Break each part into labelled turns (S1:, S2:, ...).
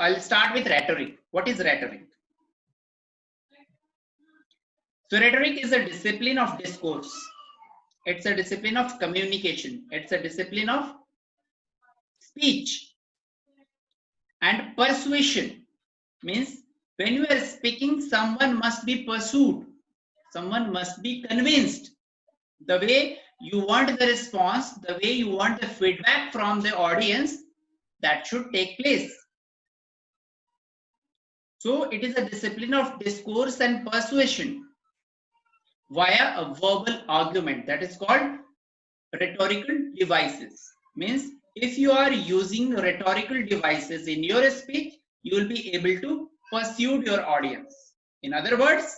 S1: I'll start with rhetoric. What is rhetoric? So rhetoric is a discipline of discourse. It's a discipline of communication. It's a discipline of speech. And persuasion means when you are speaking, someone must be pursued. Someone must be convinced. The way you want the response, the way you want the feedback from the audience, that should take place. So it is a discipline of discourse and persuasion via a verbal argument, that is called rhetorical devices. Means if you are using rhetorical devices in your speech, you will be able to persuade your audience. In other words,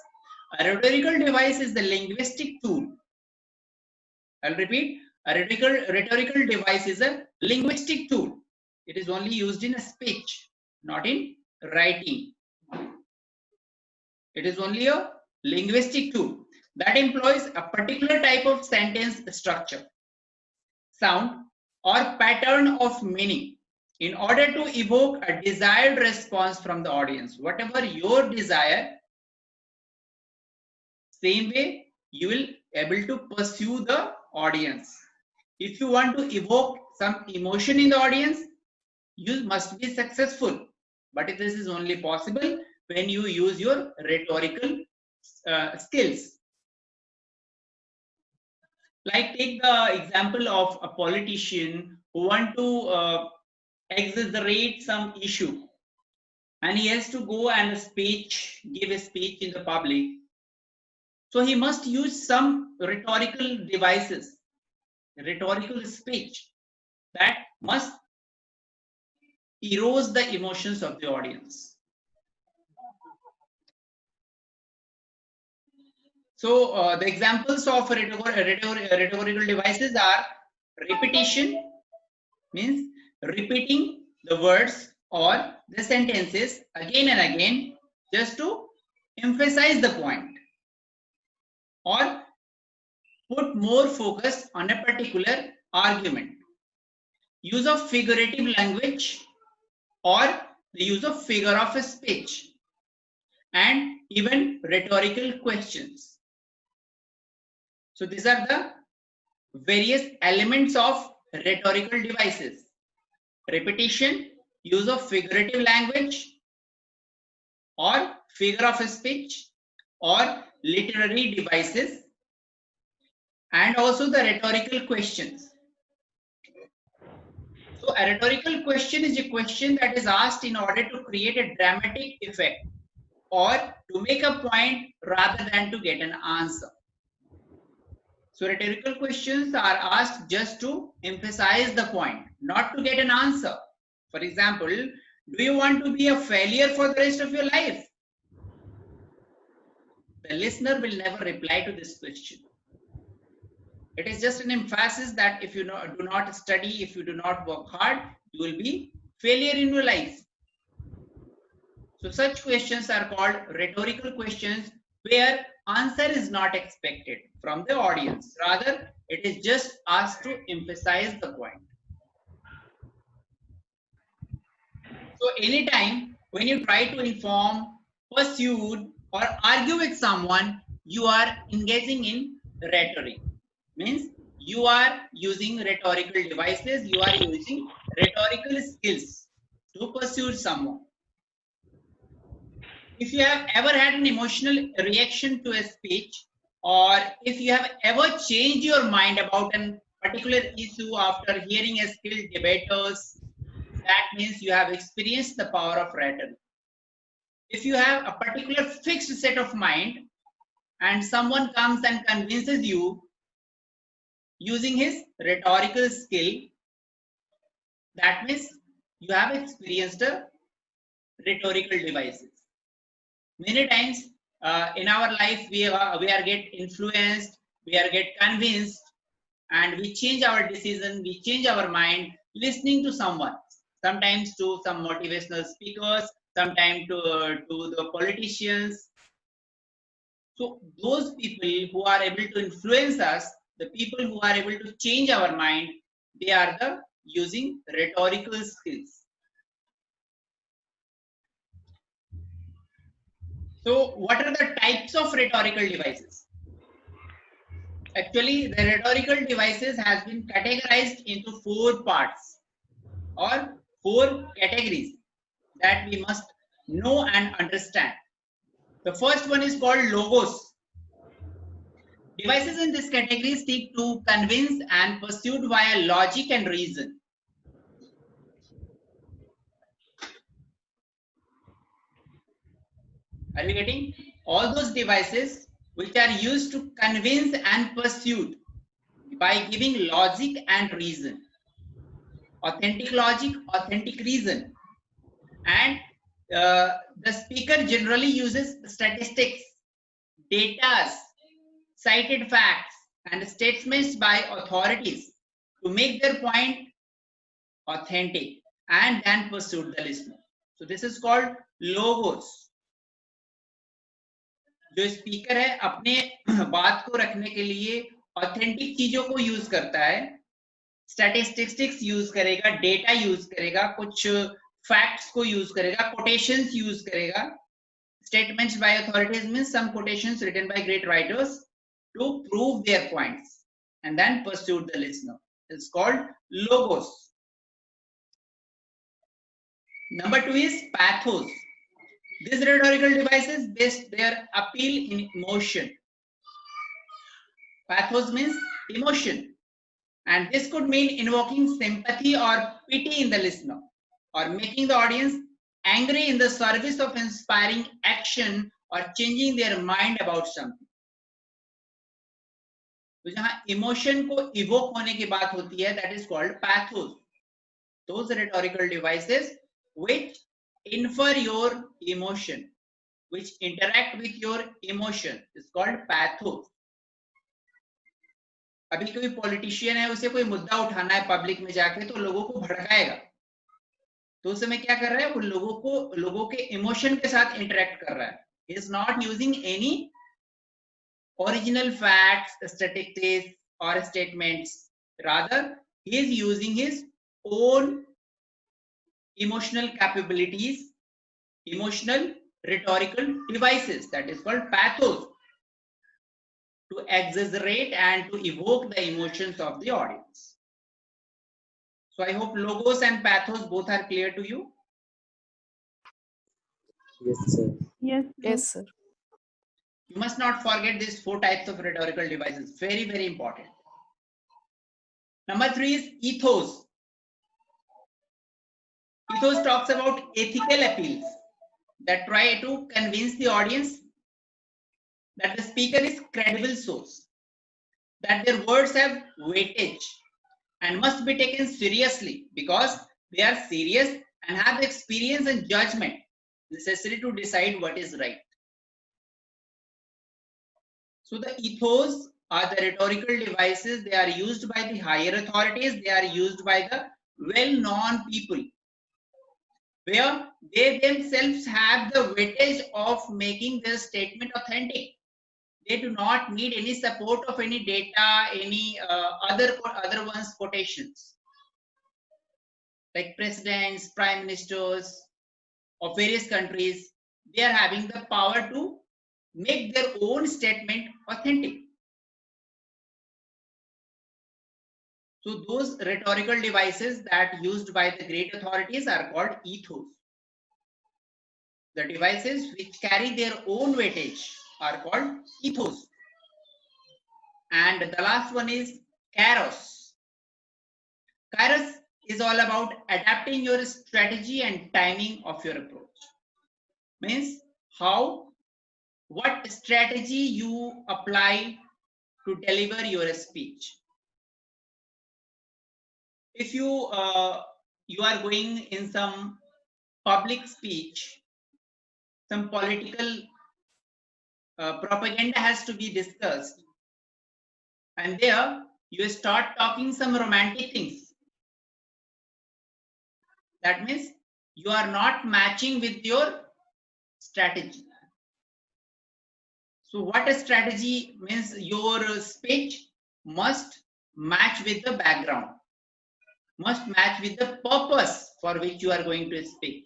S1: a rhetorical device is the linguistic tool. I'll repeat, a rhetorical device is a linguistic tool. It is only used in a speech, not in writing. It is only a linguistic tool that employs a particular type of sentence structure, sound, or pattern of meaning in order to evoke a desired response from the audience. Whatever your desire, same way you will able to pursue the audience. If you want to evoke some emotion in the audience, you must be successful. But this is only possible when you use your rhetorical skills. Like take the example of a politician who want to exaggerate some issue, and he has to go and give a speech in the public. So he must use some rhetorical devices, rhetorical speech that must erode the emotions of the audience. So the examples of rhetorical devices are repetition, means repeating the words or the sentences again and again just to emphasize the point or put more focus on a particular argument. Use of figurative language or the use of figure of speech, and even rhetorical questions. So these are the various elements of rhetorical devices: repetition, use of figurative language or figure of speech or literary devices, and also the rhetorical questions. So a rhetorical question is a question that is asked in order to create a dramatic effect or to make a point rather than to get an answer. So rhetorical questions are asked just to emphasize the point, not to get an answer. For example, do you want to be a failure for the rest of your life? The listener will never reply to this question. It is just an emphasis that if you do not study, if you do not work hard, you will be failure in your life. So such questions are called rhetorical questions, where answer is not expected from the audience. Rather, it is just asked to emphasize the point. So anytime when you try to inform, pursue, or argue with someone, you are engaging in rhetoric. Means you are using rhetorical devices, you are using rhetorical skills to pursue someone. If you have ever had an emotional reaction to a speech, or if you have ever changed your mind about a particular issue after hearing a skilled debaters, that means you have experienced the power of rhetoric. If you have a particular fixed set of mind and someone comes and convinces you using his rhetorical skill, that means you have experienced a rhetorical devices. Many times in our life we are get influenced, we are get convinced, and we change our decision, we change our mind listening to someone, sometimes to some motivational speakers, sometimes to the politicians. So those people who are able to influence us, the people who are able to change our mind, they are the using rhetorical skills. So what are the types of rhetorical devices? Actually, the rhetorical devices has been categorized into 4 parts or 4 categories that we must know and understand. The first one is called logos. Devices in this category seek to convince and pursued via logic and reason. Are you getting? All those devices which are used to convince and pursued by giving logic and reason. Authentic logic, authentic reason. And the speaker generally uses statistics, data, cited facts, and statements by authorities to make their point authentic and then pursue the listener. So this is called logos. जो speaker है अपने बात को रखने के लिए authentic चीजों को यूज करता है, स्टैटिस्टिक्स यूज करेगा, डेटा यूज करेगा, कुछ फैक्ट्स को यूज करेगा, कोटेशंस यूज करेगा. Statements by authorities means some quotations written by great writers to prove their points and then pursue the listener. It's called logos. Number 2 is pathos. These rhetorical devices base their appeal in emotion. Pathos means emotion, and this could mean invoking sympathy or pity in the listener, or making the audience angry in the service of inspiring action or changing their mind about something. तो जहां emotion को evoke होने की बात होती है, that is called pathos. Those rhetorical devices which infer your emotion, which interact with your emotion, is called pathos. अभी कोई पॉलिटिशियन है, उसे कोई मुद्दा उठाना है पब्लिक में जाके, तो लोगों को भड़काएगा, तो उस समय क्या कर रहा है, उन लोगों के इमोशन के साथ इंटरेक्ट कर रहा है. He is not using any original facts, statistics or statements. Rather, he is using his own emotional capabilities, emotional rhetorical devices, that is called pathos, to exaggerate and to evoke the emotions of the audience. So I hope logos and pathos both are clear to you.
S2: Yes, sir.
S3: Yes, sir.
S1: You must not forget these 4 types of rhetorical devices. Very, very important. Number 3 is ethos. Ethos talks about ethical appeals that try to convince the audience that the speaker is credible source, that their words have weightage and must be taken seriously because they are serious and have the experience and judgment necessary to decide what is right. So the ethos are the rhetorical devices. They are used by the higher authorities. They are used by the well-known people, where they themselves have the weightage of making their statement authentic. They do not need any support of any data, any other ones quotations. Like presidents, prime ministers of various countries, they are having the power to make their own statement authentic. So those rhetorical devices that used by the great authorities are called ethos. The devices which carry their own weightage are called ethos. And the last one is kairos. Kairos is all about adapting your strategy and timing of your approach. Means what strategy you apply to deliver your speech. If you are going in some public speech, some political propaganda has to be discussed, and there you start talking some romantic things. That means you are not matching with your strategy. So what a strategy means, your speech must match with the background, must match with the purpose for which you are going to speak.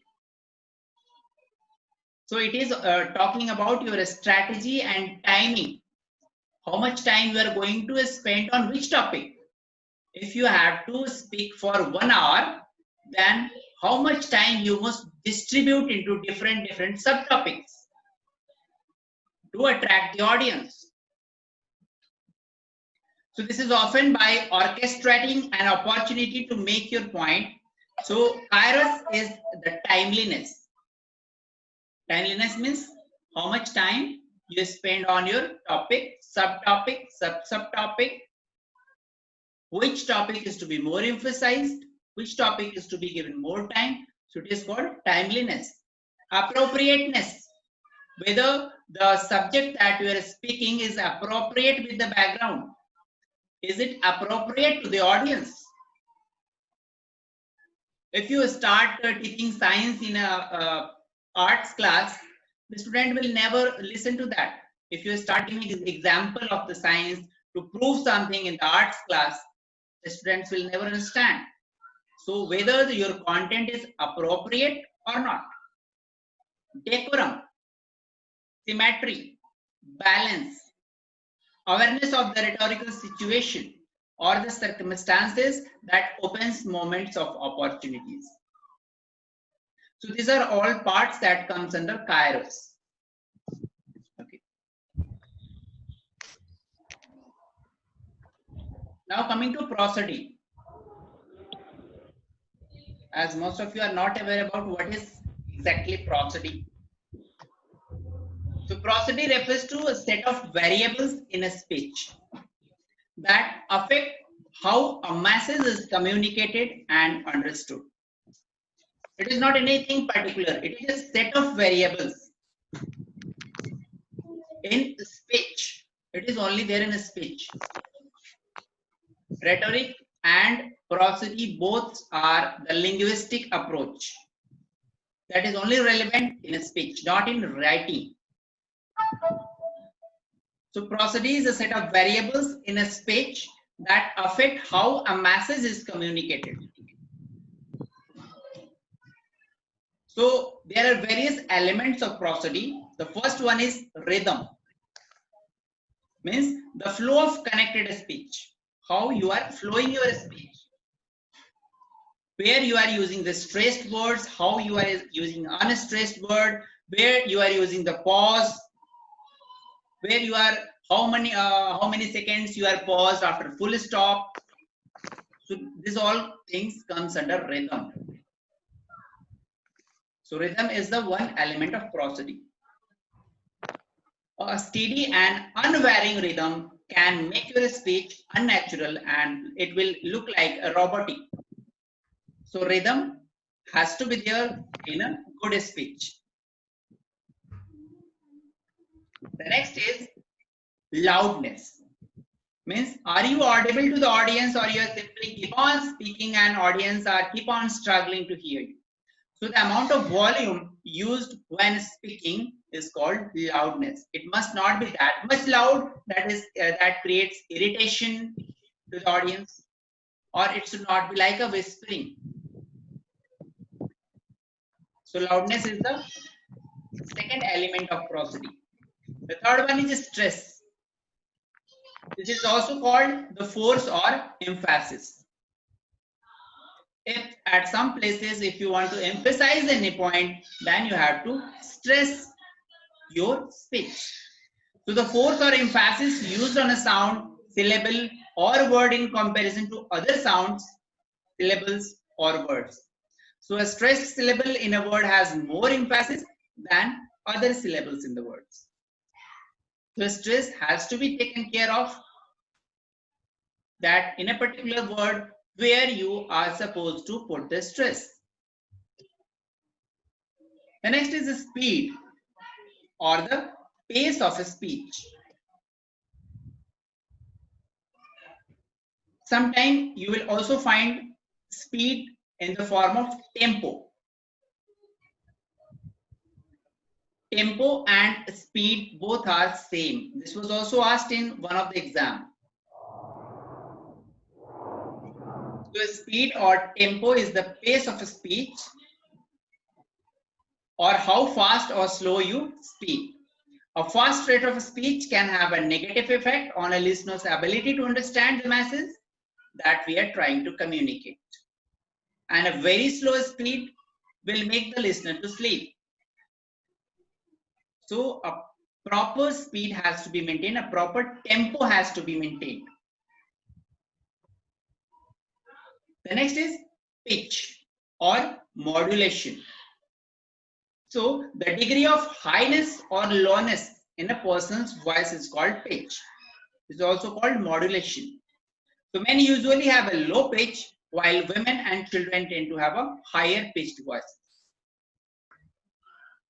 S1: So it is talking about your strategy and timing. How much time you are going to spend on which topic. If you have to speak for 1 hour, then how much time you must distribute into different subtopics to attract the audience. So this is often by orchestrating an opportunity to make your point. So kairos is the timeliness. Timeliness means how much time you spend on your topic, subtopic, subtopic, which topic is to be more emphasized, which topic is to be given more time. So it is called timeliness. Appropriateness, whether the subject that you are speaking is appropriate with the background. Is it appropriate to the audience? If you start teaching science in a arts class, the student will never listen to that. If you start giving an example of the science to prove something in the arts class, the students will never understand. So whether your content is appropriate or not. Decorum, symmetry, balance, awareness of the rhetorical situation or the circumstances that opens moments of opportunities. So these are all parts that comes under kairos. Okay. Now coming to prosody. As most of you are not aware about what is exactly prosody. So prosody refers to a set of variables in a speech that affect how a message is communicated and understood. It is not anything particular. It is a set of variables in speech. It is only there in a speech. Rhetoric and prosody both are the linguistic approach that is only relevant in a speech, not in writing. So prosody is a set of variables in a speech that affect how a message is communicated. So there are various elements of prosody. The first one is rhythm, means the flow of connected speech, how you are flowing your speech, where you are using the stressed words, how you are using unstressed word, where you are using the pause, where you are how many seconds you are paused after full stop. So this all things comes under rhythm. So rhythm is the one element of prosody. A steady and unvarying rhythm can make your speech unnatural and it will look like a robotic. So rhythm has to be there in a good speech. The next is loudness. Means are you audible to the audience or you are simply keep on speaking and audience are keep on struggling to hear you. So the amount of volume used when speaking is called loudness. It must not be that much loud that creates irritation to the audience, or it should not be like a whispering. So loudness is the second element of prosody. The third one is stress. This is also called the force or emphasis. If at some places, if you want to emphasize any point, then you have to stress your speech. So the force or emphasis used on a sound, syllable or word in comparison to other sounds, syllables or words. So a stressed syllable in a word has more emphasis than other syllables in the words. So stress has to be taken care of, that in a particular word where you are supposed to put the stress. The next is the speed or the pace of a speech. Sometimes you will also find speed in the form of tempo. Tempo and speed both are same. This was also asked in one of the exam. So speed or tempo is the pace of a speech or how fast or slow you speak. A fast rate of speech can have a negative effect on a listener's ability to understand the message that we are trying to communicate. And a very slow speed will make the listener to sleep. So a proper speed has to be maintained, a proper tempo has to be maintained. The next is pitch or modulation. So the degree of highness or lowness in a person's voice is called pitch. It's also called modulation. So men usually have a low pitch, while women and children tend to have a higher pitched voice.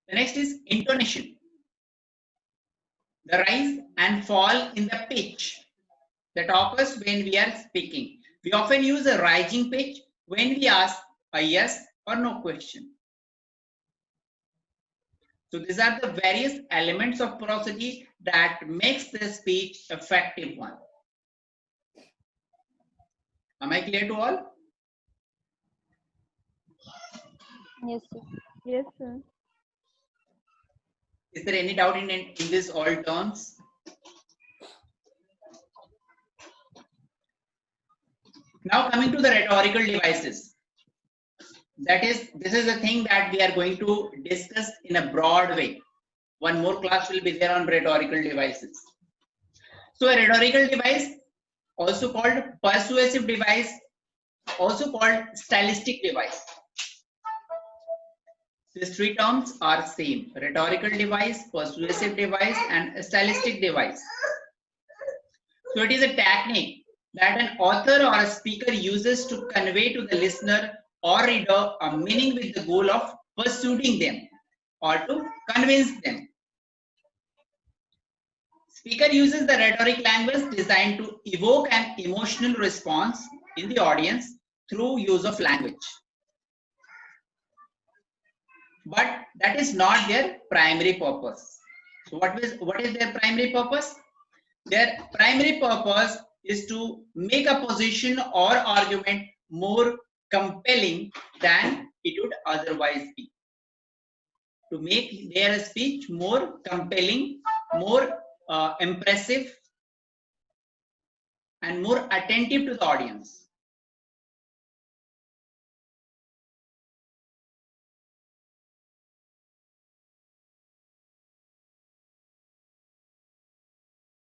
S1: The next is intonation. The rise and fall in the pitch that occurs when we are speaking. We often use a rising pitch when we ask a yes or no question. So these are the various elements of prosody that makes the speech effective one. Am I clear to all?
S2: Yes, sir.
S3: Yes, sir.
S1: Is there any doubt in this all terms? Now coming to the rhetorical devices. This is a thing that we are going to discuss in a broad way. One more class will be there on rhetorical devices. So a rhetorical device, also called persuasive device, also called stylistic device. These three terms are same: rhetorical device, persuasive device, and a stylistic device. So it is a technique that an author or a speaker uses to convey to the listener or reader a meaning with the goal of persuading them or to convince them. Speaker uses the rhetoric language designed to evoke an emotional response in the audience through use of language. But that is not their primary purpose. So what is their primary purpose? Their primary purpose is to make a position or argument more compelling than it would otherwise be. To make their speech more compelling, more impressive, and more attentive to the audience.